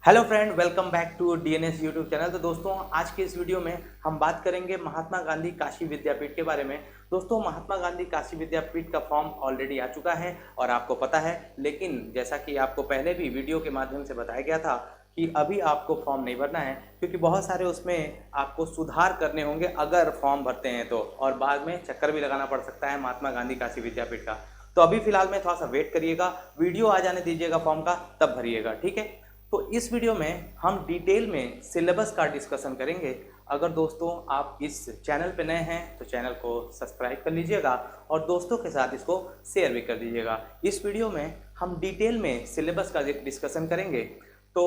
Hello friend, welcome back to DNS YouTube channel. तो दोस्तों, आज के इस वीडियो में हम बात करेंगे महात्मा गांधी काशी विद्यापीठ के बारे में। दोस्तों, महात्मा गांधी काशी विद्यापीठ का फॉर्म ऑलरेडी आ चुका है और आपको पता है, लेकिन जैसा कि आपको पहले भी वीडियो के माध्यम से बताया गया था कि अभी आपको फॉर्म नहीं भरना है, क्योंकि बहुत सारे उसमें आपको सुधार करने होंगे अगर फॉर्म भरते हैं तो, और बाद में चक्कर भी लगाना पड़ सकता है महात्मा गांधी काशी विद्यापीठ का। तो अभी फिलहाल में थोड़ा सा वेट करिएगा, वीडियो आ जाने दीजिएगा फॉर्म का, तब भरिएगा, ठीक है। तो इस वीडियो में हम डिटेल में सिलेबस का डिस्कशन करेंगे। अगर दोस्तों आप इस चैनल पे नए हैं तो चैनल को सब्सक्राइब कर लीजिएगा और दोस्तों के साथ इसको शेयर भी कर दीजिएगा। इस वीडियो में हम डिटेल में सिलेबस का डिस्कशन करेंगे। तो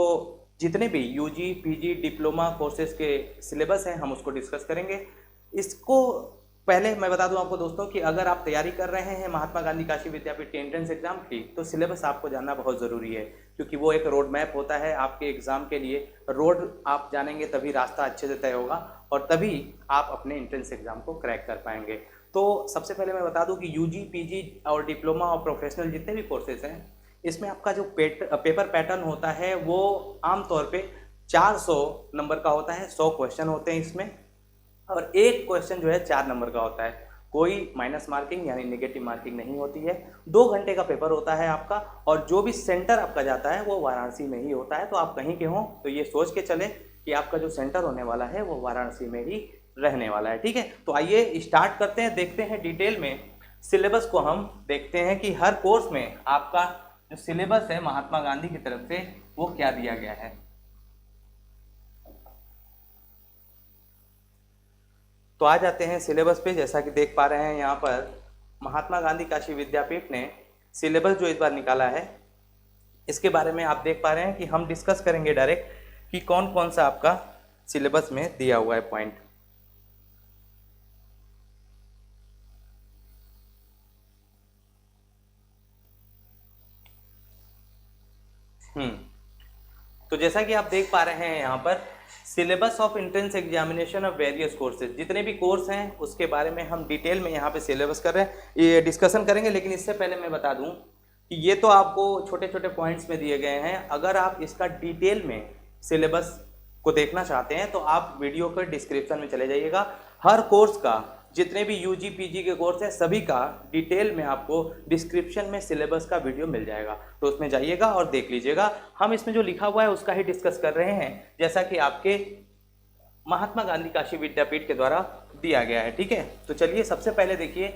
जितने भी यूजी, पीजी, डिप्लोमा कोर्सेज के सिलेबस हैं हम उसको डिस्कस करेंगे। इसको पहले मैं बता दूं आपको दोस्तों कि अगर आप तैयारी कर रहे हैं महात्मा गांधी काशी विद्यापीठ के एंट्रेंस एग्जाम की, तो सिलेबस आपको जानना बहुत ज़रूरी है, क्योंकि वो एक रोड मैप होता है आपके एग्जाम के लिए। रोड आप जानेंगे तभी रास्ता अच्छे से तय होगा और तभी आप अपने एंट्रेंस एग्जाम को क्रैक कर पाएंगे। तो सबसे पहले मैं बता दूं कि यूजी, पीजी और डिप्लोमा और प्रोफेशनल जितने भी कोर्सेज हैं, इसमें आपका जो पेपर पैटर्न होता है वो आमतौर पर 400 नंबर का होता है। 100 क्वेश्चन होते हैं इसमें, और एक क्वेश्चन जो है 4 नंबर का होता है। कोई माइनस मार्किंग यानी नेगेटिव मार्किंग नहीं होती है। 2 घंटे का पेपर होता है आपका, और जो भी सेंटर आपका जाता है वो वाराणसी में ही होता है। तो आप कहीं के हों तो ये सोच के चले कि आपका जो सेंटर होने वाला है वो वाराणसी में ही रहने वाला है, ठीक है। तो आइए स्टार्ट करते हैं, देखते हैं डिटेल में सिलेबस को। हम देखते हैं कि हर कोर्स में आपका जो सिलेबस है महात्मा गांधी की तरफ से वो क्या दिया गया है। तो आ जाते हैं सिलेबस पे। जैसा कि देख पा रहे हैं यहाँ पर महात्मा गांधी काशी विद्यापीठ ने सिलेबस जो इस बार निकाला है, इसके बारे में आप देख पा रहे हैं कि हम डिस्कस करेंगे डायरेक्ट कि कौन कौन सा आपका सिलेबस में दिया हुआ है पॉइंट। तो जैसा कि आप देख पा रहे हैं यहाँ पर syllabus of entrance examination of various courses, जितने भी कोर्स हैं उसके बारे में हम डिटेल में यहाँ पे सिलेबस कर रहे हैं, ये डिस्कशन करेंगे। लेकिन इससे पहले मैं बता दूँ कि ये तो आपको छोटे छोटे पॉइंट्स में दिए गए हैं। अगर आप इसका डिटेल में सिलेबस को देखना चाहते हैं तो आप वीडियो के डिस्क्रिप्शन में चले जाइएगा। हर कोर्स का, जितने भी यूजी पीजी के कोर्स हैं सभी का डिटेल में आपको डिस्क्रिप्शन में सिलेबस का वीडियो मिल जाएगा, तो उसमें जाइएगा और देख लीजिएगा। हम इसमें जो लिखा हुआ है उसका ही डिस्कस कर रहे हैं, जैसा कि आपके महात्मा गांधी काशी विद्यापीठ के द्वारा दिया गया है, ठीक है। तो चलिए सबसे पहले देखिए,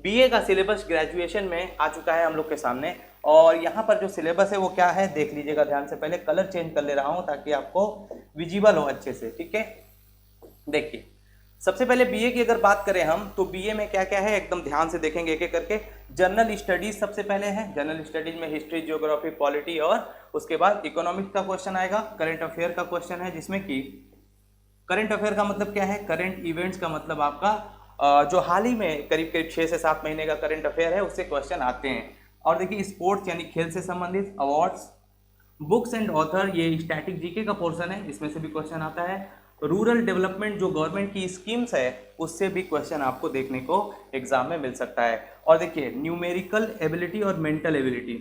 बीए का सिलेबस ग्रेजुएशन में आ चुका है हम लोग के सामने, और यहाँ पर जो सिलेबस है वो क्या है देख लीजिएगा ध्यान से। पहले कलर चेंज कर ले रहा हूँ ताकि आपको विजिबल हो अच्छे से, ठीक है। देखिए सबसे पहले बीए की अगर बात करें हम, तो बीए में क्या क्या है एकदम ध्यान से देखेंगे एक एक करके। जनरल स्टडीज सबसे पहले है। जनरल स्टडीज में हिस्ट्री, ज्योग्राफी, पॉलिटी, और उसके बाद इकोनॉमिक्स का क्वेश्चन आएगा। करंट अफेयर का क्वेश्चन है, जिसमें कि करंट अफेयर का मतलब क्या है, करंट इवेंट्स का मतलब आपका जो हाल ही में करीब करीब 6 से 7 महीने का करंट अफेयर है उससे क्वेश्चन आते हैं। और देखिए स्पोर्ट्स यानी खेल से संबंधित, अवार्ड्स, बुक्स एंड ऑथर, ये स्टैटिक जीके का पोर्शन है, इसमें से भी क्वेश्चन आता है। रूरल डेवलपमेंट जो गवर्नमेंट की स्कीम्स है उससे भी क्वेश्चन आपको देखने को एग्जाम में मिल सकता है। और देखिए न्यूमेरिकल एबिलिटी और मेंटल एबिलिटी।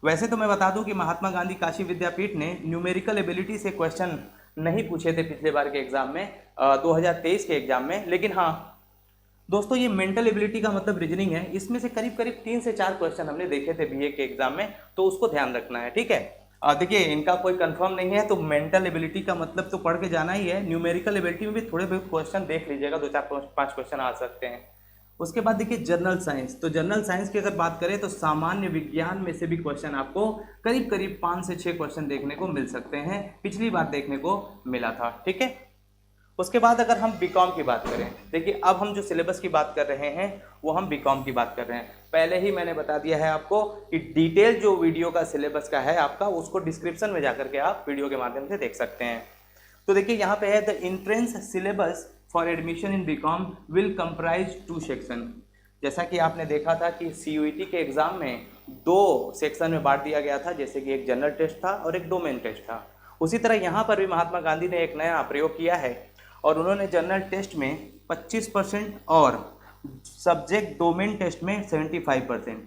वैसे तो मैं बता दूं कि महात्मा गांधी काशी विद्यापीठ ने न्यूमेरिकल एबिलिटी से क्वेश्चन नहीं पूछे थे पिछले बार के एग्जाम में, 2023 के एग्जाम में। लेकिन हाँ दोस्तों, ये मेंटल एबिलिटी का मतलब रीजनिंग है, इसमें से करीब करीब 3 से 4 क्वेश्चन हमने देखे थे बीए के एग्जाम में, तो उसको ध्यान रखना है, ठीक है। देखिए इनका कोई कंफर्म नहीं है, तो मेंटल एबिलिटी का मतलब तो पढ़ के जाना ही है। न्यूमेरिकल एबिलिटी में भी थोड़े बहुत क्वेश्चन देख लीजिएगा, 2-4-5 क्वेश्चन आ सकते हैं। उसके बाद देखिए जनरल साइंस। तो जनरल साइंस की अगर बात करें तो सामान्य विज्ञान में से भी क्वेश्चन आपको करीब करीब 5 से 6 क्वेश्चन देखने को मिल सकते हैं, पिछली बार देखने को मिला था, ठीक है। उसके बाद अगर हम बीकॉम की बात करें, देखिए अब हम जो सिलेबस की बात कर रहे हैं वो हम बीकॉम की बात कर रहे हैं। पहले ही मैंने बता दिया है आपको कि डिटेल जो वीडियो का सिलेबस का है आपका, उसको डिस्क्रिप्शन में जाकर के आप वीडियो के माध्यम से देख सकते हैं। तो देखिए यहाँ पे है the entrance syllabus for admission in BCom will comprise 2 section. जैसा कि आपने देखा था कि सीयूईटी के एग्जाम में 2 सेक्शन में बांट दिया गया था, जैसे कि एक जनरल टेस्ट था और एक डोमेन टेस्ट था। उसी तरह यहाँ पर भी महात्मा गांधी ने एक नया प्रयोग किया है और उन्होंने जनरल टेस्ट में 25% और सब्जेक्ट डोमेन टेस्ट में 75%।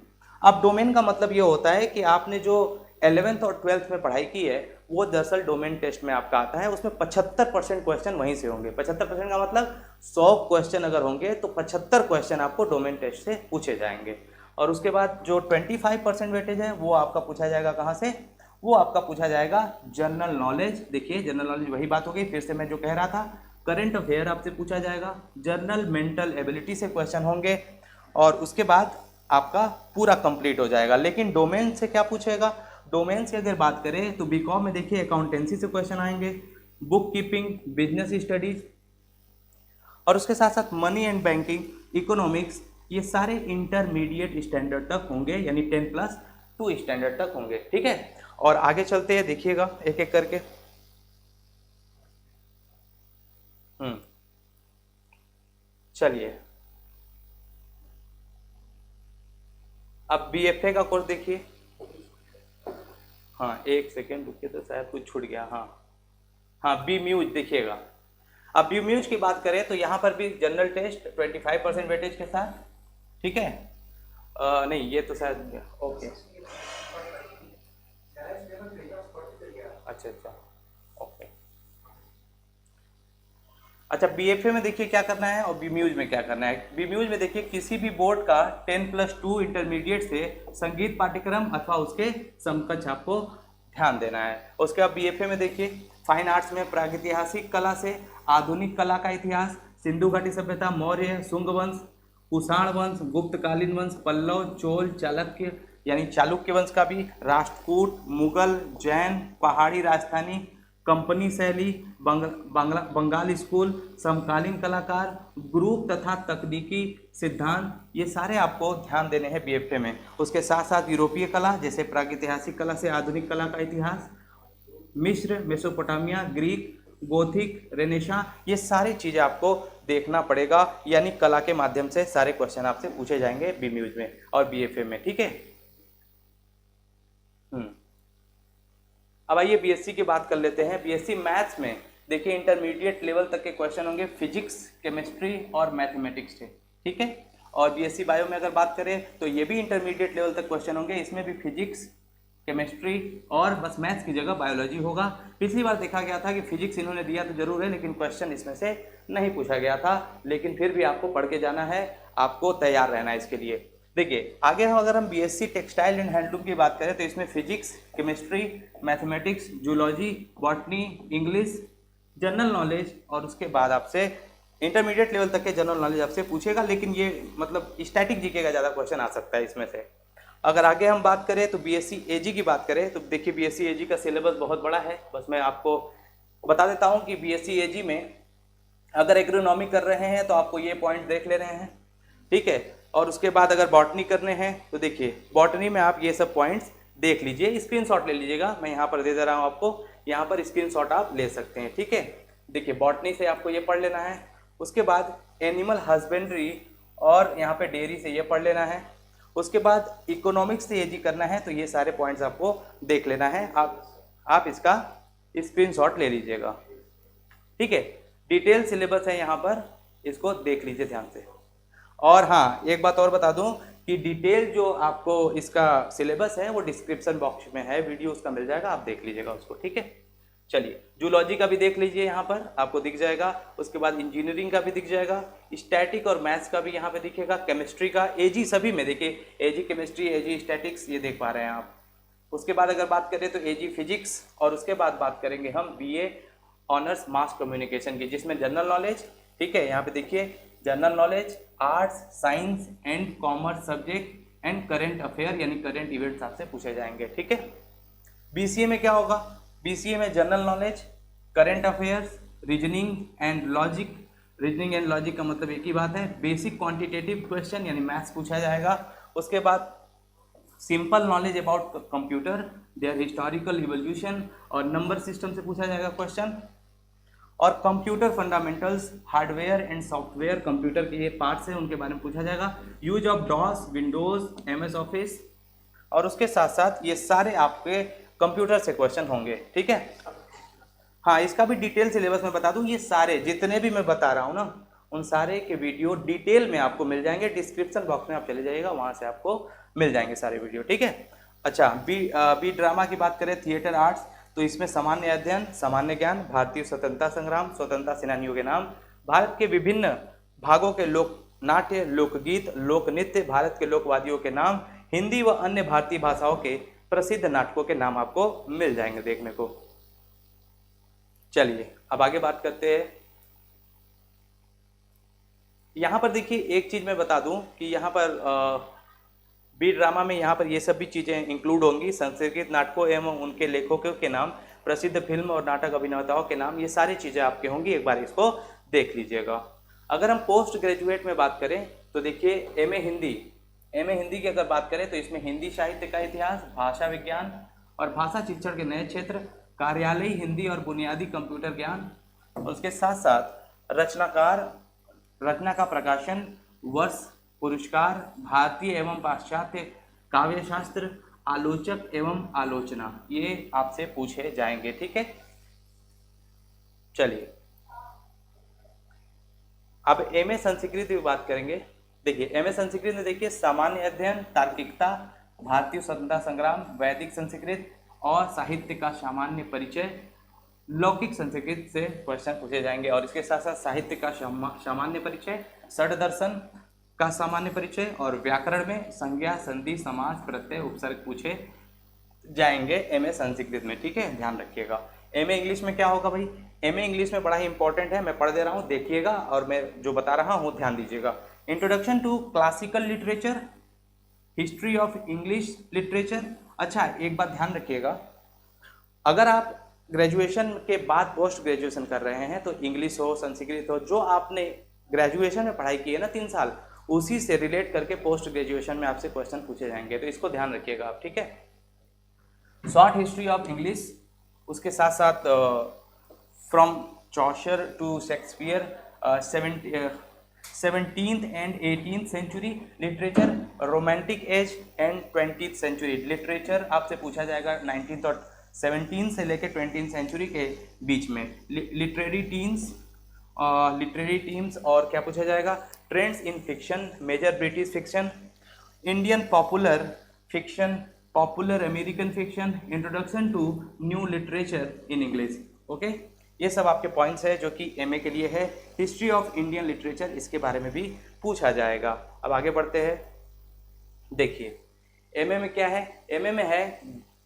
अब डोमेन का मतलब ये होता है कि आपने जो 11th और 12th में पढ़ाई की है वो दरअसल डोमेन टेस्ट में आपका आता है। उसमें 75% क्वेश्चन वहीं से होंगे। 75% का मतलब 100 क्वेश्चन अगर होंगे तो 75 क्वेश्चन आपको डोमेन टेस्ट से पूछे जाएंगे। और उसके बाद जो 25% वेटेज है वो आपका पूछा जाएगा कहाँ से, वो आपका पूछा जाएगा जनरल नॉलेज। देखिए जनरल नॉलेज वही बात हो गई, फिर से मैं जो कह रहा था, करंट अफेयर आपसे पूछा जाएगा, जनरल मेंटल एबिलिटी से क्वेश्चन होंगे, और उसके बाद आपका पूरा कंप्लीट हो जाएगा। लेकिन डोमेन से क्या पूछेगा, डोमेन से अगर बात करें तो बीकॉम में देखिए अकाउंटेंसी से क्वेश्चन आएंगे, बुक कीपिंग, बिजनेस स्टडीज, और उसके साथ साथ मनी एंड बैंकिंग, इकोनॉमिक्स, ये सारे इंटरमीडिएट स्टैंडर्ड तक होंगे, यानी 10+2 स्टैंडर्ड तक होंगे। ठीक है, और आगे चलते हैं, देखिएगा एक एक करके। चलिए अब बीएफए का कोर्स देखिए। हाँ एक सेकेंड रुकिए, तो शायद कुछ छूट गया। हाँ बी म्यूज देखिएगा। अब बी म्यूज की बात करें तो यहाँ पर भी जनरल टेस्ट 25% वेटेज के साथ। ठीक है, नहीं ये तो शायद ओके, अच्छा ओके। अच्छा बीएफए में देखिए क्या करना है और बी म्यूज में क्या करना है। बी म्यूज में देखिए किसी भी बोर्ड का 10+2 इंटरमीडिएट से संगीत पाठ्यक्रम अथवा उसके समकक्ष आपको ध्यान देना है। उसके बाद बीएफए में देखिए फाइन आर्ट्स में प्रागैतिहासिक कला से आधुनिक कला का इतिहास, सिंधु घाटी सभ्यता, मौर्य, शुंग वंश, कुषाण वंश, गुप्तकालीन वंश, पल्लव, चोल, चालुक्य यानी चालुक्य वंश का भी, राष्ट्रकूट, मुगल, जैन, पहाड़ी राजस्थानी, कंपनी शैली, बंगाल स्कूल, समकालीन कलाकार, ग्रुप तथा तकनीकी सिद्धांत, ये सारे आपको ध्यान देने हैं बीएफए में। उसके साथ साथ यूरोपीय कला जैसे प्रागैतिहासिक कला से आधुनिक कला का इतिहास, मिस्र, मेसोपोटामिया, ग्रीक, गोथिक, रेनेसां, ये सारी चीज़ें आपको देखना पड़ेगा। यानी कला के माध्यम से सारे क्वेश्चन आपसे पूछे जाएंगे बी म्यूज में और बीएफए में। ठीक है, अब आइए बीएससी की बात कर लेते हैं। बीएससी मैथ्स में देखिए इंटरमीडिएट लेवल तक के क्वेश्चन होंगे फिजिक्स, केमिस्ट्री और मैथमेटिक्स से। ठीक है, और बीएससी बायो में अगर बात करें तो ये भी इंटरमीडिएट लेवल तक क्वेश्चन होंगे। इसमें भी फिजिक्स, केमिस्ट्री और बस मैथ्स की जगह बायोलॉजी होगा। पिछली बार देखा गया था कि फिजिक्स इन्होंने दिया तो जरूर है, लेकिन क्वेश्चन इसमें से नहीं पूछा गया था। लेकिन फिर भी आपको पढ़ के जाना है, आपको तैयार रहना है इसके लिए। देखिए आगे अगर हम बीएससी टेक्सटाइल एंड हैंडलूम की बात करें तो इसमें physics, chemistry, mathematics, zoology, botany, English, general knowledge, और उसके बाद आपसे इंटरमीडिएट लेवल तक के जनरल नॉलेज आपसे पूछेगा। लेकिन ये मतलब स्टैटिक जीके का ज़्यादा क्वेश्चन आ सकता है इसमें से। अगर आगे हम बात करें तो बीएससी एजी की बात करें तो देखिए बीएससी एजी का सिलेबस बहुत बड़ा है। बस मैं आपको बता देता हूँ कि बीएससी एजी में अगर एग्रोनॉमी कर रहे हैं तो आपको ये पॉइंट देख ले रहे हैं। ठीक है, और उसके बाद अगर बॉटनी करने हैं तो देखिए बॉटनी में आप ये सब पॉइंट्स देख लीजिए, स्क्रीनशॉट ले लीजिएगा, मैं यहाँ पर दे दे रहा हूँ आपको, यहाँ पर स्क्रीनशॉट आप ले सकते हैं। ठीक है, देखिए बॉटनी से आपको ये पढ़ लेना है। उसके बाद एनिमल हस्बेंड्री और यहाँ पे डेयरी से ये पढ़ लेना है। उसके बाद इकोनॉमिक्स से एजी करना है तो ये सारे पॉइंट्स आपको देख लेना है। आप इसका स्क्रीनशॉट ले लीजिएगा। ठीक है, डिटेल सिलेबस है यहाँ पर, इसको देख लीजिए ध्यान से। और हाँ एक बात और बता दूं कि डिटेल जो आपको इसका सिलेबस है वो डिस्क्रिप्शन बॉक्स में है, वीडियो उसका मिल जाएगा, आप देख लीजिएगा उसको। ठीक है, चलिए जूलॉजी का भी देख लीजिए, यहाँ पर आपको दिख जाएगा। उसके बाद इंजीनियरिंग का भी दिख जाएगा, स्टैटिक और मैथ्स का भी यहाँ पे दिखेगा, केमिस्ट्री का, एजी सभी में देखिए, एजी केमिस्ट्री, एजी स्टैटिक्स, ये देख पा रहे हैं आप। उसके बाद अगर बात करें तो एजी फिजिक्स, और उसके बाद बात करेंगे हम बीए ऑनर्स मास कम्युनिकेशन की, जिसमें जनरल नॉलेज, ठीक है यहाँ पे देखिए general knowledge, arts, science and commerce subject and current affair यानी करंट इवेंट्स आपसे पूछे जाएंगे। ठीक है, बीसीए में क्या होगा, बीसीए में general knowledge, current affairs, reasoning and logic. Reasoning and logic का मतलब एक ही बात है, बेसिक क्वांटिटेटिव क्वेश्चन यानी मैथ्स पूछा जाएगा। उसके बाद simple knowledge about computer, their historical evolution और नंबर सिस्टम से पूछा जाएगा क्वेश्चन। और computer fundamentals, hardware and software, computer के ये पार्ट्स हैं उनके बारे में पूछा जाएगा। Use of DOS, Windows, MS Office, और उसके साथ साथ ये सारे आपके कंप्यूटर से क्वेश्चन होंगे। ठीक है, हाँ इसका भी डिटेल सिलेबस में बता दूं, ये सारे जितने भी मैं बता रहा हूँ ना उन सारे के वीडियो डिटेल में आपको मिल जाएंगे। डिस्क्रिप्शन बॉक्स में आप चले जाइएगा, वहाँ से आपको मिल जाएंगे सारे वीडियो। ठीक है, अच्छा, बी ड्रामा की बात करें, थिएटर आर्ट्स, तो इसमें सामान्य अध्ययन, सामान्य ज्ञान, भारतीय स्वतंत्रता संग्राम, स्वतंत्रता सेनानियों के नाम, भारत के विभिन्न भागों के लोक नाट्य, लोकगीत, लोक नृत्य, भारत के लोकवादियों के नाम, हिंदी व अन्य भारतीय भाषाओं के प्रसिद्ध नाटकों के नाम आपको मिल जाएंगे देखने को। चलिए अब आगे बात करते हैं। यहाँ पर देखिए एक चीज मैं बता दूं कि यहाँ पर बी ड्रामा में यहाँ पर ये सब भी चीजें इंक्लूड होंगी, संस्कृत नाटकों एवं उनके लेखकों के नाम, प्रसिद्ध फिल्म और नाटक अभिनेताओं के नाम, ये सारी चीजें आपके होंगी, एक बार इसको देख लीजिएगा। अगर हम पोस्ट ग्रेजुएट में बात करें तो देखिए एमए हिंदी की अगर बात करें तो इसमें हिंदी साहित्य का इतिहास, भाषा विज्ञान और भाषा शिक्षण के नए क्षेत्र, कार्यालयी हिंदी और बुनियादी कंप्यूटर ज्ञान, और उसके साथ साथ रचना का प्रकाशन, वर्ष, पुरस्कार, भारतीय एवं पाश्चात्य काव्यशास्त्र, आलोचक एवं आलोचना, ये आपसे पूछे जाएंगे। ठीक है, चलिए अब एमए संस्कृत की बात करेंगे। देखिए एमए संस्कृत में देखिए सामान्य अध्ययन, तार्किकता, भारतीय स्वतंत्रता संग्राम, वैदिक संस्कृत और साहित्य का सामान्य परिचय, लौकिक संस्कृत से क्वेश्चन पूछे जाएंगे, और इसके साथ साथ साहित्य का सामान्य परिचय, षड दर्शन का सामान्य परिचय, और व्याकरण में संज्ञा, संधि, समास, प्रत्यय, उपसर्ग पूछे जाएंगे एमए संस्कृत में। ठीक है, ध्यान रखिएगा। एमए इंग्लिश में क्या होगा भाई, एमए इंग्लिश में बड़ा ही इंपॉर्टेंट है, मैं पढ़ दे रहा हूँ, देखिएगा और मैं जो बता रहा हूँ ध्यान दीजिएगा। Introduction to classical literature, history of English literature. अच्छा एक बात ध्यान रखिएगा, अगर आप ग्रेजुएशन के बाद पोस्ट ग्रेजुएशन कर रहे हैं तो इंग्लिश हो, संस्कृत हो, जो आपने ग्रेजुएशन में पढ़ाई की है ना 3 साल, उसी से रिलेट करके पोस्ट ग्रेजुएशन में आपसे क्वेश्चन पूछे जाएंगे, तो इसको ध्यान रखिएगा आप। ठीक है, शॉर्ट हिस्ट्री ऑफ इंग्लिश, उसके साथ साथ from Chaucer to Shakespeare, 17th and 18th century literature, romantic age and 20th century literature आपसे पूछा जाएगा 19th और 17th से लेकर 20th सेंचुरी के बीच में। लिटरेरी टीम्स और क्या पूछा जाएगा, trends in fiction, major British fiction, Indian popular fiction, popular American fiction, introduction to new literature in English. Okay, ये सब आपके पॉइंट्स है जो कि एमए के लिए है। हिस्ट्री ऑफ इंडियन लिटरेचर, इसके बारे में भी पूछा जाएगा। अब आगे बढ़ते हैं। देखिए एमए में क्या है, एमए में है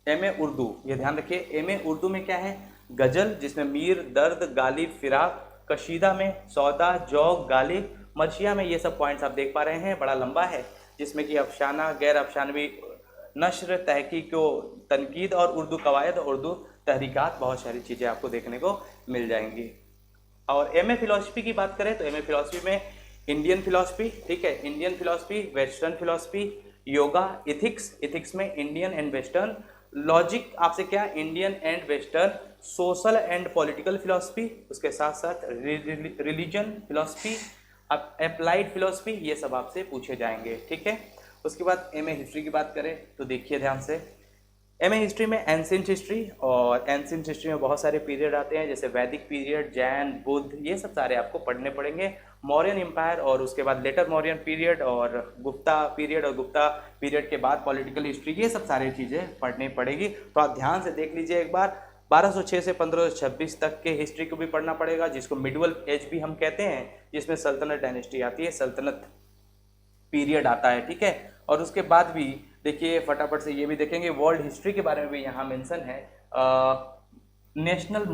एमए उर्दू, ये ध्यान रखिए। एमए उर्दू में क्या है, गजल जिसमें मीर, दर्द, गालिब, फिराक, कशीदा में सौदा, जौक, गालिब, मर्शिया में, ये सब पॉइंट्स आप देख पा रहे हैं, बड़ा लंबा है, जिसमें कि अफसाना, गैर अफसानवी नश्र, तहकीक, तनकीद और उर्दू कवायद, उर्दू तहरीकात, बहुत सारी चीज़ें आपको देखने को मिल जाएंगी। और एमए फिलॉसफी की बात करें तो एमए फिलॉसफी में इंडियन फिलॉसफी, ठीक है, Indian philosophy, western philosophy, yoga, ethics में इंडियन एंड वेस्टर्न, लॉजिक आपसे क्या, Indian and western, social and political philosophy, उसके साथ साथ रिलीजन फिलॉसफी, अप्लाइड फिलॉसफी, ये सब आपसे पूछे जाएंगे। ठीक है, उसके बाद एमए हिस्ट्री की बात करें तो देखिए ध्यान से, एमए हिस्ट्री में एंशिएंट हिस्ट्री, और एंशिएंट हिस्ट्री में बहुत सारे पीरियड आते हैं, जैसे वैदिक पीरियड, जैन, बुद्ध, ये सब सारे आपको पढ़ने पड़ेंगे। मौर्यन एम्पायर और उसके बाद लेटर मौर्यन पीरियड, और गुप्ता पीरियड, और गुप्ता पीरियड के बाद पॉलिटिकल हिस्ट्री, ये सब सारी चीज़ें पढ़नी पड़ेगी। तो आप ध्यान से देख लीजिए एक बार, 1206 से 1526 तक के हिस्ट्री को भी पढ़ना पड़ेगा, जिसको मिडवल एज भी हम कहते हैं, जिसमें सल्तनत डायनेस्टी आती है, सल्तनत पीरियड आता है। ठीक है, और उसके बाद भी देखिए फटाफट से ये भी देखेंगे, वर्ल्ड हिस्ट्री के बारे में भी यहाँ मेंशन है, national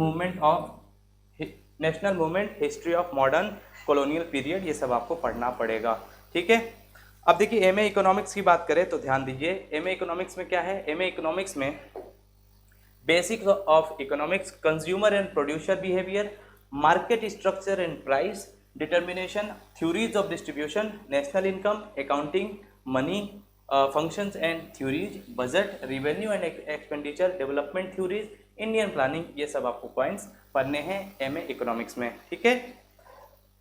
movement, history of modern colonial period, ये सब आपको पढ़ना पड़ेगा। ठीक है, अब देखिए एमए इकोनॉमिक्स की बात करें तो ध्यान दीजिए, एमए इकोनॉमिक्स में क्या है, एमए इकोनॉमिक्स में basics of economics, consumer and producer behaviour, market structure and price determination, theories of distribution, national income, accounting, money functions and theories, budget, revenue and expenditure, development theories, Indian planning, ये सब आपको points पढ़ने हैं MA economics में। ठीक है,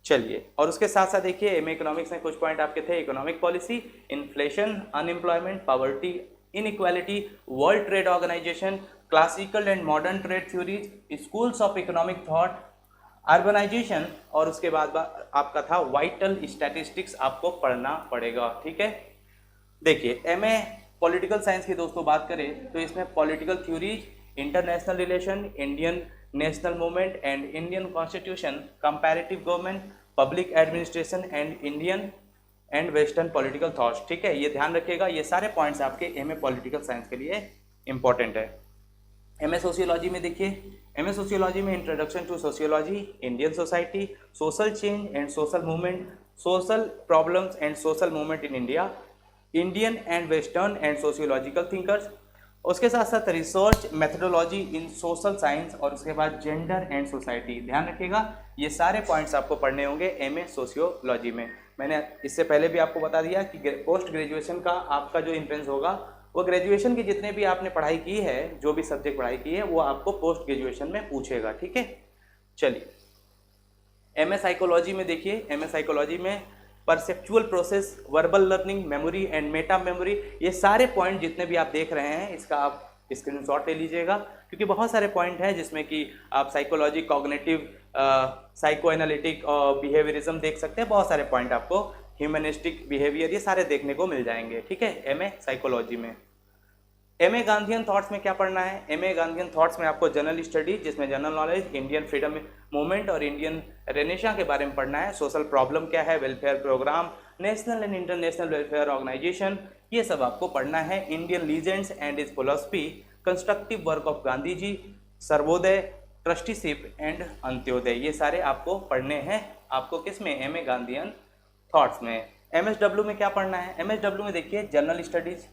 चलिए, और उसके साथ साथ देखिए एमए इकोनॉमिक्स में कुछ पॉइंट आपके थे, economic policy, inflation, unemployment, poverty, inequality, World Trade Organization, classical and modern trade theories, schools of economic thought, urbanisation, और उसके बाद आपका था वाइटल स्टैटिस्टिक्स, आपको पढ़ना पड़ेगा। ठीक है, देखिए एमए पॉलिटिकल साइंस की दोस्तों बात करें तो इसमें political theories, international relation, Indian national movement and Indian constitution, comparative government, public administration and Indian and western political thoughts. ठीक है, ये ध्यान रखिएगा, ये सारे पॉइंट्स आपके एमए पॉलिटिकल साइंस के लिए इंपॉर्टेंट है। एमए सोशियोलॉजी में देखिए, एमए सोशियोलॉजी में introduction to sociology, Indian society, social change and social movement, social problems and social movement in India, Indian and western and sociological thinkers, उसके साथ साथ research methodology in social science, और उसके बाद gender and society. ध्यान रखिएगा, ये सारे पॉइंट्स आपको पढ़ने होंगे एमए सोशियोलॉजी में। मैंने इससे पहले भी आपको बता दिया कि पोस्ट ग्रेजुएशन का आपका जो एंट्रेंस होगा वो ग्रेजुएशन की जितने भी आपने पढ़ाई की है, जो भी सब्जेक्ट पढ़ाई की है, वो आपको पोस्ट ग्रेजुएशन में पूछेगा। ठीक है, चलिए एमए साइकोलॉजी में देखिए, एमए साइकोलॉजी में perceptual process, verbal learning, memory and Meta memory, ये सारे पॉइंट जितने भी आप देख रहे हैं इसका आप स्क्रीनशॉट ले लीजिएगा, क्योंकि बहुत सारे पॉइंट हैं जिसमें कि आप साइकोलॉजी, कॉग्निटिव, साइको एनालिटिक और बिहेवियरिज्म देख सकते हैं। बहुत सारे पॉइंट आपको, ह्यूमनिस्टिक बिहेवियर, ये सारे देखने को मिल जाएंगे। ठीक है, एमए साइकोलॉजी में। एमए गांधीयन थॉट्स में क्या पढ़ना है? एमए गांधीयन थॉट्स में आपको जनरल स्टडीज, जिसमें general knowledge, Indian freedom movement और इंडियन रेनेसां के बारे में पढ़ना है। सोशल प्रॉब्लम क्या है, welfare programme, national and international welfare organisation, ये सब आपको पढ़ना है। Indian legends and is philosophy, constructive work of Gandhi ji, Sarvodaya, trusteeship and Antyodaya, ये सारे आपको पढ़ने हैं। आपको किस में? एमए गांधीयन थॉट्स में। एमएसडब्ल्यू में क्या पढ़ना है? एमएसडब्ल्यू में देखिए general studies,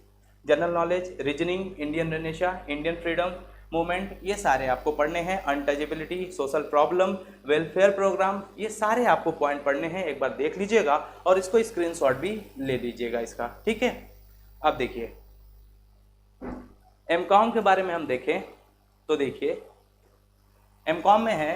general knowledge, reasoning, Indian renaissance, Indian freedom movement, ये सारे आपको पढ़ने हैं। Untouchability, social problem, welfare programme, ये सारे आपको पॉइंट पढ़ने हैं। एक बार देख लीजिएगा और इसको स्क्रीनशॉट भी ले लीजिएगा इसका। ठीक है, अब देखिए एमकॉम के बारे में हम देखें तो देखिए एमकॉम में है,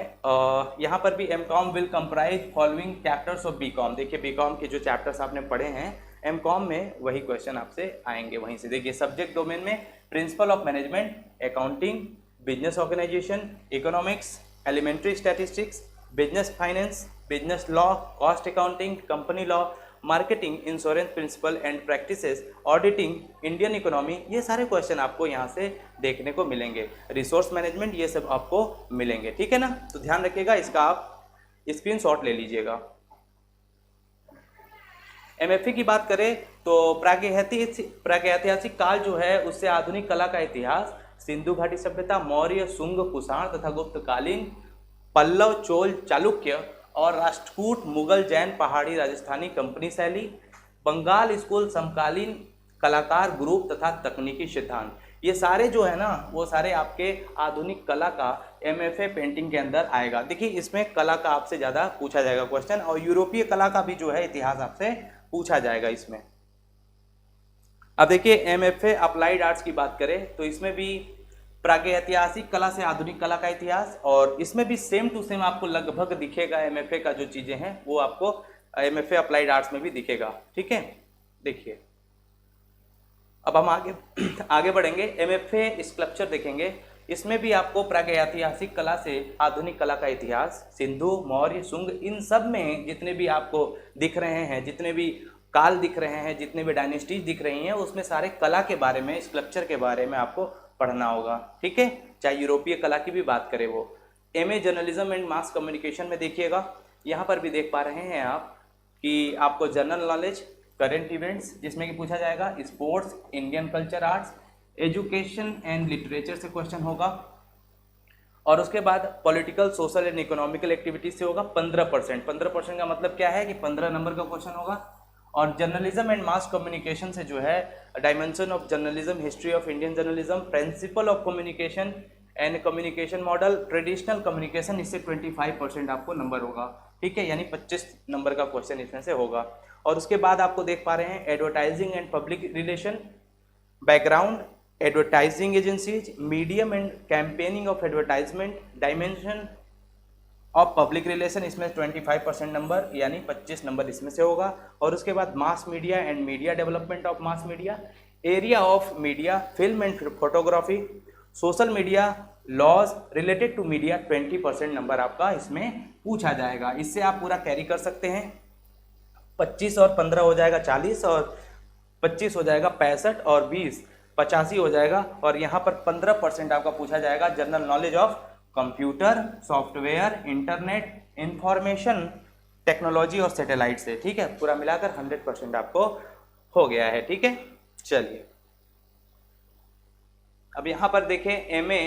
यहाँ पर भी MCom will comprise following chapters of BCom. देखिए बीकॉम के जो चैप्टर्स आपने पढ़े हैं एमकॉम में वही क्वेश्चन आपसे आएंगे वहीं से। देखिए सब्जेक्ट डोमेन में principle of management, accounting, business organisation, economics, elementary statistics, business finance, business law, cost accounting, company law, marketing, insurance principle and practices, auditing, Indian economy, ये सारे क्वेश्चन आपको यहाँ से देखने को मिलेंगे। रिसोर्स मैनेजमेंट, ये सब आपको मिलेंगे। ठीक है ना, तो ध्यान रखिएगा, इसका आप स्क्रीनशॉट ले लीजिएगा। एमएफए की बात करें तो प्रागैतिहासिक काल जो है उससे आधुनिक कला का इतिहास, सिंधु घाटी सभ्यता, मौर्य, शुंग, कुषाण तथा गुप्तकालीन, पल्लव, चोल, चालुक्य और राष्ट्रकूट, मुगल, जैन, पहाड़ी, राजस्थानी, कंपनी शैली, बंगाल स्कूल, समकालीन कलाकार ग्रुप तथा तकनीकी सिद्धांत, ये सारे जो है ना वो सारे आपके आधुनिक कला का एमएफए पेंटिंग के अंदर आएगा। देखिए इसमें कला का आपसे ज़्यादा पूछा जाएगा क्वेश्चन, और यूरोपीय कला का भी जो है इतिहास आपसे पूछा जाएगा इसमें। अब देखिए एमएफए अप्लाइड आर्ट्स की बात करें तो इसमें भी प्रागैतिहासिक कला से आधुनिक कला का इतिहास, और इसमें भी सेम टू सेम आपको लगभग दिखेगा एमएफए का जो चीज़ें हैं वो आपको एमएफए अप्लाइड आर्ट्स में भी दिखेगा। ठीक है, देखिए अब हम आगे बढ़ेंगे। एमएफए स्कल्पचर देखेंगे, इसमें भी आपको प्रागैतिहासिक कला से आधुनिक कला का इतिहास, सिंधु, मौर्य, शुंग, इन सब में जितने भी आपको दिख रहे हैं, जितने भी काल दिख रहे हैं, जितने भी डायनेस्टीज दिख रही हैं, उसमें सारे कला के बारे में, स्कल्पचर के बारे में आपको पढ़ना होगा। ठीक है, चाहे यूरोपीय कला की भी बात करें वो। MA journalism and mass communication में देखिएगा, यहाँ पर भी देख पा रहे हैं आप कि आपको जनरल नॉलेज, करंट इवेंट्स जिसमें कि पूछा जाएगा, sports, Indian culture, arts, education and literature से क्वेश्चन होगा, और उसके बाद political, social and economical activities से होगा 15%। 15% का मतलब क्या है कि 15 नंबर का क्वेश्चन होगा। और जर्नलिज्म एंड मास कम्युनिकेशन से जो है dimension of journalism, history of Indian journalism, principle of communication and communication model, traditional communication, इससे 25% आपको नंबर होगा। ठीक है, यानी 25 नंबर का क्वेश्चन इसमें से होगा। और उसके बाद आपको देख पा रहे हैं advertising and public relation, background, advertising agencies, medium and campaigning of advertisement, dimension of public relation, इसमें 25% नंबर यानी 25 नंबर इसमें से होगा। और उसके बाद mass media and media development of mass media, area of media, film and photography, social media, laws related to media, 20% number आपका इसमें पूछा जाएगा। इससे आप पूरा कैरी कर सकते हैं, 25 और 15 हो जाएगा 40, और 25 हो जाएगा 65 और 20 85 हो जाएगा। और यहाँ पर 15% आपका पूछा जाएगा general knowledge of computer, software, internet, information technology और सैटेलाइट से। ठीक है, पूरा मिलाकर 100% आपको हो गया है। ठीक है, चलिए अब यहाँ पर देखें MA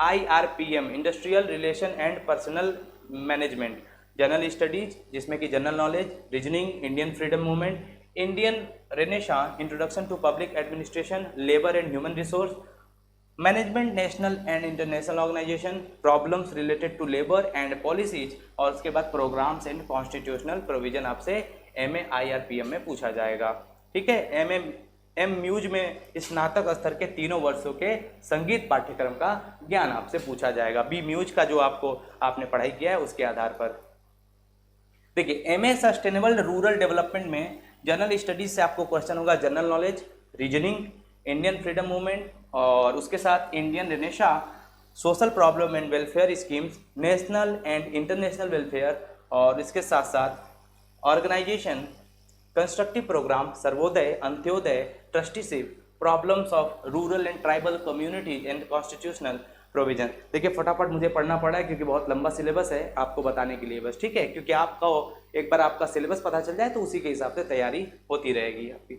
IRPM industrial relation and personnel management, general studies जिसमें कि general knowledge, reasoning, Indian freedom movement, Indian renaissance, introduction to public administration, labour and human resource management, national and international organisation, problems related to labour and policies, और उसके बाद programmes and constitutional provision आपसे MA IRPM में पूछा जाएगा। ठीक है, M muse में स्नातक स्तर के 3 वर्षों के संगीत पाठ्यक्रम का ज्ञान आपसे पूछा जाएगा। B म्यूज का जो आपने पढ़ाई किया है उसके आधार पर। देखिए MA सस्टेनेबल रूरल डेवलपमेंट में जनरल स्टडीज से आपको क्वेश्चन होगा general knowledge, reasoning, Indian freedom movement, और उसके साथ Indian renaissance, social problem and welfare schemes, national and international welfare, और इसके साथ साथ ऑर्गेनाइजेशन, कंस्ट्रक्टिव प्रोग्राम, सर्वोदय, अंत्योदय, trusteeship, problems of rural and tribal community and constitutional provision. देखिए फटाफट मुझे पढ़ना पड़ा है क्योंकि बहुत लंबा सिलेबस है आपको बताने के लिए बस। ठीक है, क्योंकि आपका एक बार आपका सिलेबस पता चल जाए तो उसी के हिसाब से तैयारी होती रहेगी आपकी।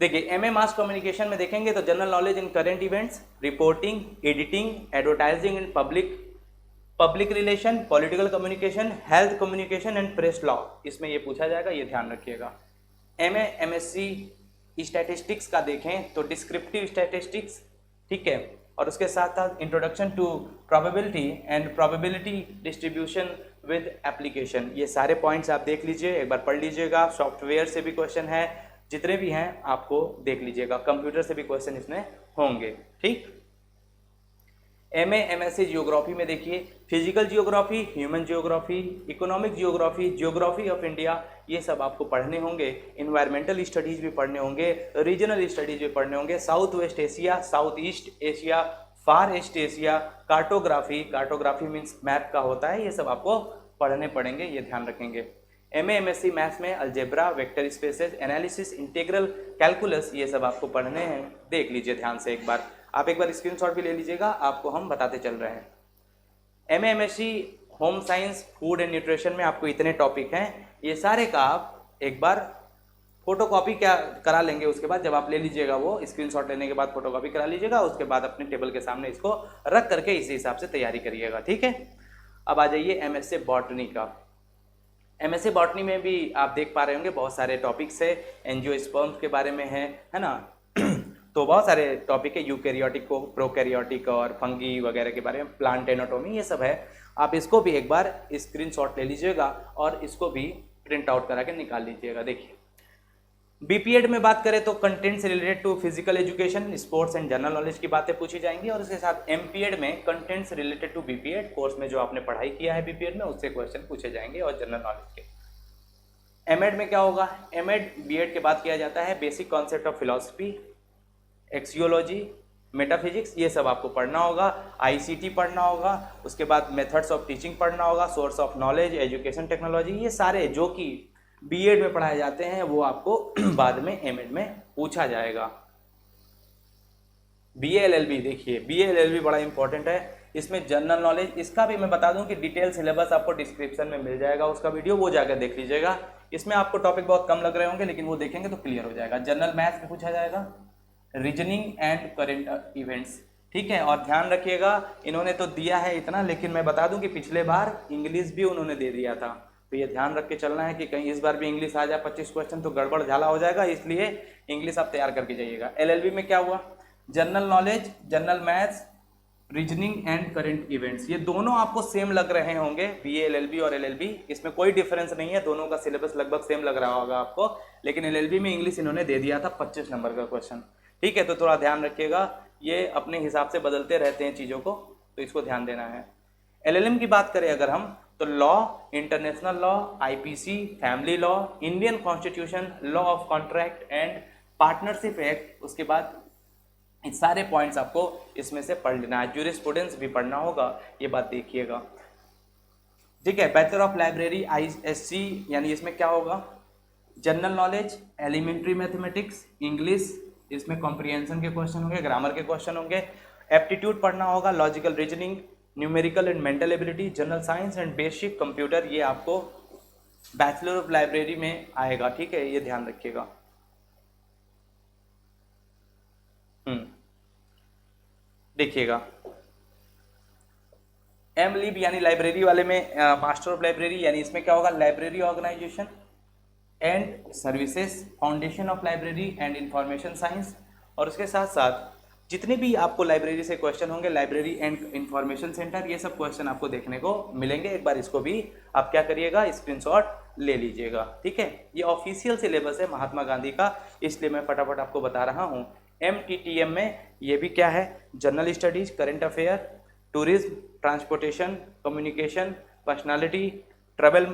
देखिए MA मास कम्युनिकेशन में देखेंगे तो general knowledge in current events, reporting, editing, advertising in public relation, political communication, health communication and press law, इसमें ये पूछा जाएगा, ये ध्यान रखिएगा। MA MSc स्टैटिस्टिक्स का देखें तो डिस्क्रिप्टिव स्टैटिस्टिक्स, ठीक है, और उसके साथ साथ introduction to probability and probability distribution with application, ये सारे पॉइंट्स आप देख लीजिए, एक बार पढ़ लीजिएगा। सॉफ्टवेयर से भी क्वेश्चन है, जितने भी हैं आपको देख लीजिएगा, कंप्यूटर से भी क्वेश्चन इसमें होंगे। ठीक, MA MSc जियोग्राफी में देखिए physical geography, human geography, economic geography, geography of India, ये सब आपको पढ़ने होंगे। इन्वायरमेंटल स्टडीज भी पढ़ने होंगे, रीजनल स्टडीज भी पढ़ने होंगे, south west Asia, south east Asia, far east Asia, cartography means map का होता है, ये सब आपको पढ़ने पड़ेंगे, ये ध्यान रखेंगे। MA MSc मैथ्स में algebra, vector spaces, analysis, integral calculus, ये सब आपको पढ़ने हैं, देख लीजिए ध्यान से एक बार, आप एक बार स्क्रीनशॉट भी ले लीजिएगा, आपको हम बताते चल रहे हैं। MA MSc home science, food and nutrition में आपको इतने टॉपिक हैं, ये सारे का आप एक बार फोटोकॉपी क्या करा लेंगे, उसके बाद जब आप ले लीजिएगा वो स्क्रीनशॉट लेने के बाद फोटोकॉपी करा लीजिएगा, उसके बाद अपने टेबल के सामने इसको रख करके इसी हिसाब से तैयारी करिएगा। ठीक है, अब आ जाइए MSc बॉटनी का। MSc बॉटनी में भी आप देख पा रहे होंगे बहुत सारे टॉपिक्स है, एंजियोस्पर्म्स के बारे में है ना तो बहुत सारे टॉपिक है, यूकैरियोटिक को प्रोकैरियोटिक और फंगी वगैरह के बारे में, प्लांट एनाटॉमी, ये सब है। आप इसको भी एक बार स्क्रीनशॉट ले लीजिएगा और इसको भी प्रिंट आउट करा के निकाल लीजिएगा। देखिए BPED में बात करें तो कंटेंट से related to physical education, sports and general knowledge की बातें पूछी जाएंगी, और उसके साथ MPED में कंटेंट से रिलेटेड टू BPED कोर्स में जो आपने पढ़ाई किया है BPED में उससे क्वेश्चन पूछे जाएंगे, और जनरल नॉलेज के। MAD में क्या होगा, MAD BED के बाद किया जाता है basic concept of philosophy, axiology, metaphysics, ये सब आपको पढ़ना होगा। ICT पढ़ना होगा, उसके बाद मेथड्स ऑफ टीचिंग पढ़ना होगा, source of knowledge, education technology, ये सारे जो कि BED में पढ़ाए जाते हैं वो आपको बाद में MAD में पूछा जाएगा। BA LLB देखिए, BA LLB बड़ा इंपॉर्टेंट है, इसमें जनरल नॉलेज, इसका भी मैं बता दूं कि डिटेल सिलेबस आपको डिस्क्रिप्शन में मिल जाएगा, उसका वीडियो वो जाकर देख लीजिएगा। इसमें आपको टॉपिक बहुत कम लग रहे होंगे लेकिन वो देखेंगे तो क्लियर हो जाएगा। जनरल मैथ्स में पूछा जाएगा, रीजनिंग एंड करेंट इवेंट्स, ठीक है, और ध्यान रखिएगा इन्होंने तो दिया है इतना, लेकिन मैं बता दूं कि पिछले बार इंग्लिश भी उन्होंने दे दिया था, तो ये ध्यान रख के चलना है कि कहीं इस बार भी इंग्लिश आ जाए 25 क्वेश्चन तो गड़बड़ झाला हो जाएगा, इसलिए इंग्लिश आप तैयार करके जाइएगा। LLB में क्या हुआ, general knowledge, general maths, reasoning and current events, ये दोनों आपको सेम लग रहे होंगे, BA LLB और LLB, इसमें कोई डिफरेंस नहीं है, दोनों का सिलेबस लगभग सेम लग रहा होगा आपको, लेकिन LLB में इंग्लिश इन्होंने दे दिया था 25 नंबर का क्वेश्चन, ठीक है, तो थोड़ा ध्यान रखिएगा, ये अपने हिसाब से बदलते रहते हैं चीज़ों को, तो इसको ध्यान देना है। LLM की बात करें अगर हम तो law, international law, IPC, family law, Indian constitution, law of contract and partnership act, उसके बाद इन सारे पॉइंट्स आपको इसमें से पढ़ लेना है। ज्यूरिस्प्रूडेंस भी पढ़ना होगा, ये बात देखिएगा, ठीक है। बैचलर ऑफ लाइब्रेरी ISC, यानी इसमें क्या होगा, general knowledge, elementary mathematics, English, इसमें कॉम्प्रिहेंशन के क्वेश्चन होंगे, ग्रामर के क्वेश्चन होंगे, एप्टीट्यूड पढ़ना होगा, logical reasoning, numerical and mental ability, general science and basic computer, ये आपको बैचलर ऑफ लाइब्रेरी में आएगा। ठीक है, ये ध्यान रखिएगा। देखिएगा एम लीब यानी लाइब्रेरी वाले में मास्टर ऑफ लाइब्रेरी, यानी इसमें क्या होगा, library organisation and services, foundation of library and information science, और उसके साथ साथ जितने भी आपको लाइब्रेरी से क्वेश्चन होंगे, लाइब्रेरी एंड इंफॉर्मेशन सेंटर, ये सब क्वेश्चन आपको देखने को मिलेंगे। एक बार इसको भी आप क्या करिएगा, स्क्रीनशॉट ले लीजिएगा। ठीक है, ये ऑफिशियल सिलेबस है महात्मा गांधी का, इसलिए मैं फटाफट आपको बता रहा हूँ। MTTM में ये भी क्या है, general studies, current affair, tourism, transportation, communication, personality, travel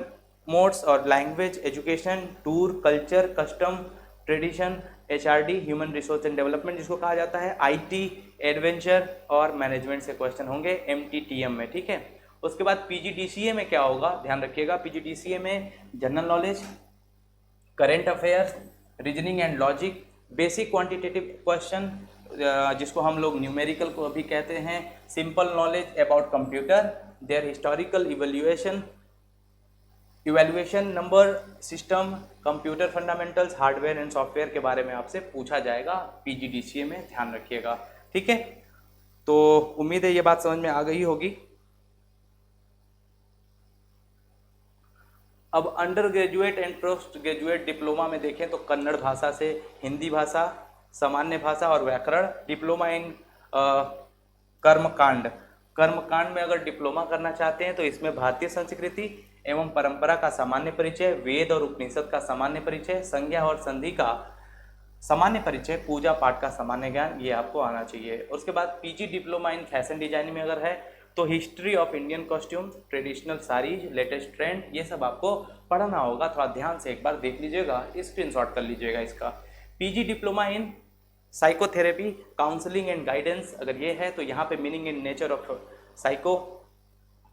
modes और language, education, tour, culture, custom, tradition, HRD, human resource and development जिसको कहा जाता है, IT, एडवेंचर और मैनेजमेंट से क्वेश्चन होंगे MTTM में। ठीक है, उसके बाद PGDCA में क्या होगा, ध्यान रखिएगा, PGDCA में general knowledge, current affairs, reasoning and logic, basic quantitative question जिसको हम लोग न्यूमेरिकल को भी कहते हैं, simple knowledge about computer, their historical evaluation, number system, computer fundamentals, hardware and software के बारे में आपसे पूछा जाएगा PGDCA में, ध्यान रखिएगा। ठीक है, तो उम्मीद है ये बात समझ में आ गई होगी। अब under graduate and post graduate diploma में देखें तो कन्नड़ भाषा से हिंदी भाषा, सामान्य भाषा और व्याकरण, डिप्लोमा इन कर्मकांड, कर्मकांड में अगर डिप्लोमा करना चाहते हैं तो इसमें भारतीय संस्कृति एवं परंपरा का सामान्य परिचय, वेद और उपनिषद का सामान्य परिचय, संज्ञा और संधि का सामान्य परिचय, पूजा पाठ का सामान्य ज्ञान, ये आपको आना चाहिए। उसके बाद PG diploma in fashion designing में अगर है तो history of Indian costumes, traditional saris, latest trend, ये सब आपको पढ़ना होगा। थोड़ा ध्यान से एक बार देख लीजिएगा, स्क्रीनशॉट कर लीजिएगा इसका। PG diploma in psychotherapy, counselling and guidance अगर ये है तो यहाँ पे meaning in nature of psycho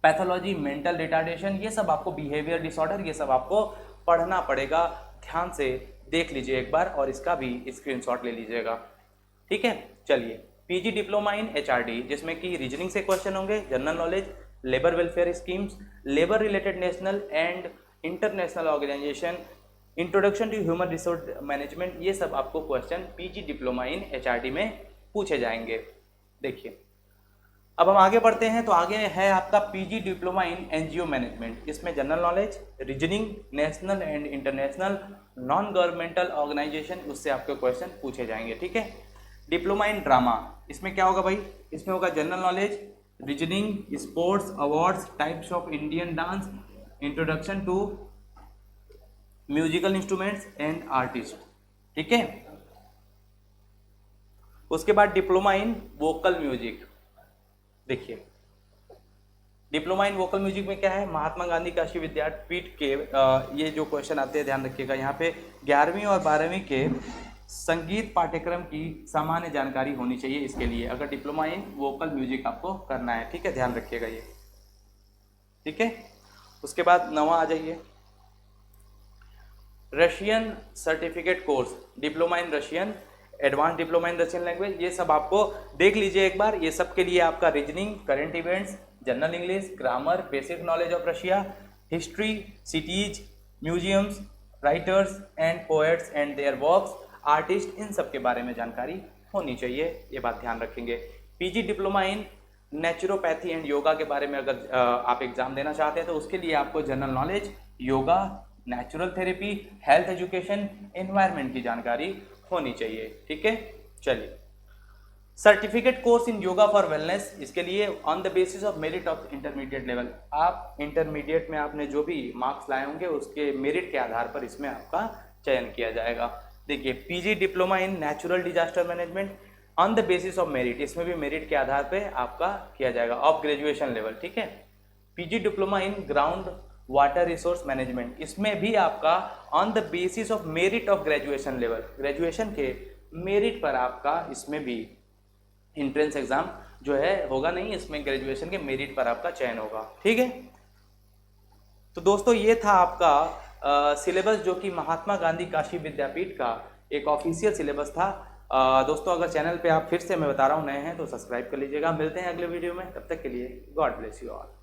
pathology, mental retardation, ये सब आपको बिहेवियर डिसऑर्डर, ये सब आपको पढ़ना पड़ेगा। ध्यान से देख लीजिए एक बार और इसका भी स्क्रीनशॉट ले लीजिएगा। ठीक है, चलिए PG डिप्लोमा इन HRD जिसमें कि रीजनिंग से क्वेश्चन होंगे, general knowledge, labour welfare schemes, labour related national and international organisation, introduction to human resource management, ये सब आपको question PG diploma in HRD में पूछे जाएंगे। देखिए अब हम आगे बढ़ते हैं, तो आगे है आपका PG diploma in NGO management, इसमें general knowledge, reasoning, national and international non governmental organisation, उससे आपके क्वेश्चन पूछे जाएंगे। ठीक है, डिप्लोमा इन ड्रामा, इसमें क्या होगा भाई, इसमें होगा general knowledge, reasoning, sports, awards, types of Indian dance, introduction to musical instruments and artist. ठीक है, उसके बाद डिप्लोमा इन वोकल म्यूजिक, देखिए डिप्लोमा इन वोकल म्यूजिक में क्या है, महात्मा गांधी काशी विद्यापीठ के ये जो क्वेश्चन आते हैं ध्यान रखिएगा, यहाँ पे 11वीं और 12वीं के संगीत पाठ्यक्रम की सामान्य जानकारी होनी चाहिए इसके लिए, अगर डिप्लोमा इन वोकल म्यूजिक आपको करना है। ठीक है, ध्यान रखिएगा ये। ठीक है, उसके बाद 9वां आ जाइए, Russian certificate course, diploma in Russian, advance diploma in Russian language, ये सब आपको देख लीजिए एक बार। ये सब के लिए आपका reasoning, current events, general English, grammar, basic knowledge of Russia, history, cities, museums, writers and poets and their works, artist, इन सब के बारे में जानकारी होनी चाहिए, ये बात ध्यान रखेंगे। PG diploma in naturopathy and yoga के बारे में अगर आप एग्जाम देना चाहते हैं तो उसके लिए आपको general knowledge, yoga, natural therapy, health education, environment की जानकारी होनी चाहिए। ठीक है, चलिए certificate course in yoga for wellness, इसके लिए on the basis of merit of intermediate level, आप इंटरमीडिएट में आपने जो भी मार्क्स लाए होंगे उसके मेरिट के आधार पर इसमें आपका चयन किया जाएगा। देखिए PG diploma in natural disaster management on the basis of merit, इसमें भी मेरिट के आधार पर आपका किया जाएगा ऑफ ग्रेजुएशन लेवल। ठीक है, PG diploma in ground water resource management, इसमें भी आपका on the basis of merit of graduation level, graduation के मेरिट पर आपका इसमें भी एंट्रेंस एग्जाम जो है होगा नहीं, इसमें ग्रेजुएशन के मेरिट पर आपका चयन होगा। ठीक है, तो दोस्तों ये था आपका सिलेबस जो कि महात्मा गांधी काशी विद्यापीठ का एक ऑफिशियल सिलेबस था। दोस्तों अगर चैनल पे आप फिर से मैं बता रहा हूँ नए हैं तो सब्सक्राइब कर लीजिएगा। मिलते हैं अगले वीडियो में, तब तक के लिए गॉड ब्लेस यू ऑल।